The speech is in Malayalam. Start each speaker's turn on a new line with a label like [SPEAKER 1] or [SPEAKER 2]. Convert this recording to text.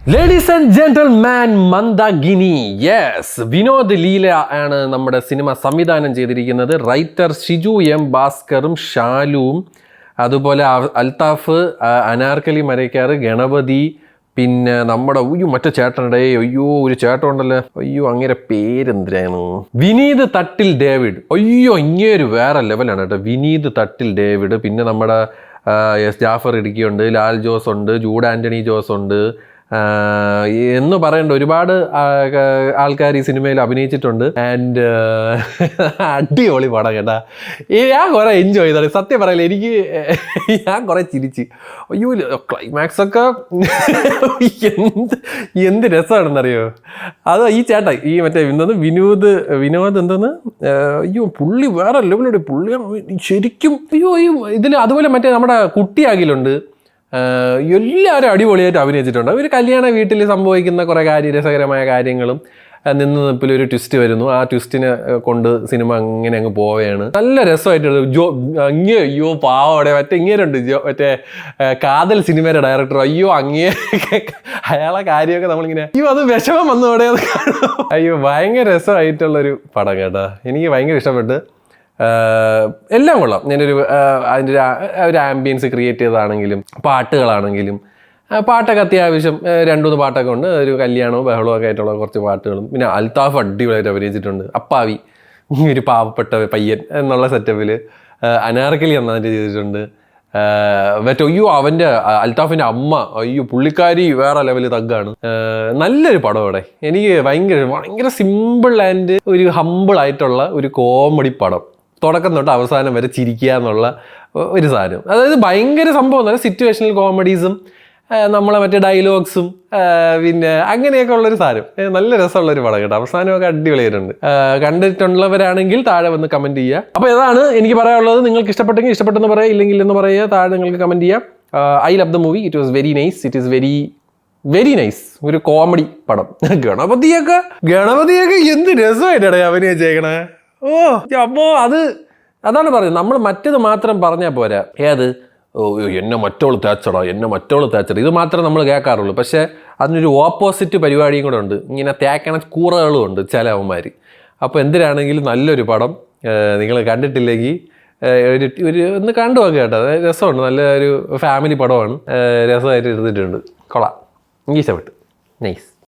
[SPEAKER 1] Ladies and gentleman, Mandakini. Yes, Vinod Leela ആണ് നമ്മുടെ സിനിമ സംവിധാനം ചെയ്തിരിക്കുന്നത്. റൈറ്റർ ഷിജു എം ഭാസ്കറും ഷാലുവും, അതുപോലെ അൽത്താഫ്, അനാർക്കലി മരയ്ക്കാറ്, ഗണപതി, പിന്നെ നമ്മുടെ മറ്റേ ചേട്ടനുടെ ഒരു ചേട്ടൻ ഉണ്ടല്ലോ, അങ്ങനെ പേരെന്തിനാണ്, വിനീത് തട്ടിൽ ഡേവിഡ്. ഇങ്ങേരു വേറെ ലെവലാണ് കേട്ടോ, വിനീത് തട്ടിൽ ഡേവിഡ്. പിന്നെ നമ്മുടെ ജാഫർ ഇടുക്കിയുണ്ട്, ലാൽ ജോസ് ഉണ്ട്, ജൂഡ് ആന്റണി ജോസ് ഉണ്ട് എന്ന് പറയേണ്ട ഒരുപാട് ആൾക്കാർ ഈ സിനിമയിൽ അഭിനയിച്ചിട്ടുണ്ട്. ആൻഡ് അടിപൊളി പടം കേട്ടാ. ഞാൻ കുറെ എൻജോയ് ചെയ്താണ്, സത്യം പറയില്ല. ഞാൻ കുറെ ചിരിച്ച്. ക്ലൈമാക്സ് ഒക്കെ എന്ത് രസമാണെന്നറിയോ. അത് ഈ ചേട്ടാ, ഈ മറ്റേ വിനോദ് എന്തെന്ന്, പുള്ളി വേറെ ലെവലുണ്ട്. പുള്ളി ശരിക്കും ഇതിൽ. അതുപോലെ മറ്റേ നമ്മുടെ കുട്ടിയാകിലുണ്ട്. എല്ലാവരും അടിപൊളിയായിട്ട് അഭിനയിച്ചിട്ടുണ്ട്. ഒരു കല്യാണ വീട്ടിൽ സംഭവിക്കുന്ന കുറേ രസകരമായ കാര്യങ്ങളും നിപ്പിലൊരു ട്വിസ്റ്റ് വരുന്നു. ആ ട്വിസ്റ്റിനെ കൊണ്ട് സിനിമ അങ്ങനെ അങ്ങ് പോവുകയാണ്. നല്ല രസമായിട്ട് പാവോടെ ഇങ്ങേരുണ്ട് മറ്റേ കാതൽ സിനിമയുടെ ഡയറക്ടർ. അയാളെ കാര്യമൊക്കെ നമ്മളിങ്ങനെ അത് വിഷമം വന്നോടെ ഭയങ്കര രസമായിട്ടുള്ളൊരു പടം കേട്ടോ. എനിക്ക് ഭയങ്കര ഇഷ്ടപ്പെട്ട്. എല്ലാം കൊള്ളാം. അതിൻ്റെ ഒരു ആംബിയൻസ് ക്രിയേറ്റ് ചെയ്തതാണെങ്കിലും പാട്ടുകളാണെങ്കിലും, പാട്ടൊക്കെ അത്യാവശ്യം 2-3 പാട്ടൊക്കെ ഉണ്ട്. ഒരു കല്യാണവും ബഹളവും ഒക്കെ ആയിട്ടുള്ള കുറച്ച് പാട്ടുകളും. പിന്നെ അൽത്താഫ് അടിപൊളിയായിട്ട് അഭിനയിച്ചിട്ടുണ്ട്. അപ്പാവി, ഒരു പാവപ്പെട്ട പയ്യൻ എന്നുള്ള സെറ്റപ്പിൽ. അനാർക്കലി നന്നായിട്ട് ചെയ്തിട്ടുണ്ട്. അവൻ്റെ അൽത്താഫിൻ്റെ അമ്മ, പുള്ളിക്കാരി വേറെ ലെവല് തഗ്ഗാണ്. നല്ലൊരു പടം അവിടെ. എനിക്ക് ഭയങ്കര സിമ്പിൾ ആൻഡ് ഒരു ഹമ്പിൾ ആയിട്ടുള്ള ഒരു കോമഡി പടം. തുടക്കം തൊട്ട് അവസാനം വരെ ചിരിക്കുക എന്നുള്ള ഒരു സാധനം. അതായത് ഭയങ്കര സംഭവം എന്നല്ല, സിറ്റുവേഷണൽ കോമഡീസും നമ്മളെ മറ്റേ ഡയലോഗ്സും പിന്നെ അങ്ങനെയൊക്കെ ഉള്ളൊരു സാധനം. നല്ല രസമുള്ളൊരു പടം കേട്ടോ. അവസാനമൊക്കെ അടിപൊളിയായിട്ടുണ്ട്. കണ്ടിട്ടുള്ളവരാണെങ്കിൽ താഴെ വന്ന് കമൻറ്റ് ചെയ്യുക. അപ്പോൾ ഇതാണ് എനിക്ക് പറയാനുള്ളത്. നിങ്ങൾക്ക് ഇഷ്ടപ്പെട്ടെങ്കിൽ ഇഷ്ടപ്പെട്ടെന്ന് പറയുക, ഇല്ലെങ്കിൽ എന്ന് പറയുക. താഴെ നിങ്ങൾക്ക് കമൻറ്റ് ചെയ്യാം. I love the movie. It was very nice. It is very nice. ഒരു കോമഡി പടം. ഗണപതിയൊക്കെ എന്ത് രസമായിട്ടാണ് അഭിനയിച്ചേക്കണേ. അപ്പോ അതാണ് പറയുന്നത്. നമ്മൾ മറ്റത് മാത്രം പറഞ്ഞാൽ പോരാ. എന്നെ മറ്റോള് തേച്ചടാ, ഇത് മാത്രം നമ്മൾ കേൾക്കാറുള്ളൂ. പക്ഷേ അതിനൊരു ഓപ്പോസിറ്റ് പരിപാടിയും കൂടെ ഉണ്ട്. ഇങ്ങനെ തേക്കണ കൂറകളും ഉണ്ട് ചില അവന്മാർ. അപ്പോൾ എന്തിനാണെങ്കിലും നല്ലൊരു പടം. നിങ്ങൾ കണ്ടിട്ടില്ലെങ്കിൽ ഒന്ന് കണ്ടു നോക്കുക കേട്ടോ. രസമുണ്ട്. നല്ലൊരു ഫാമിലി പടമാണ്. രസമായിട്ട് എടുത്തിട്ടുണ്ട്. കൊള്ളാം. എനിക്ക് ഇഷ്ടപ്പെട്ടു. നൈസ്.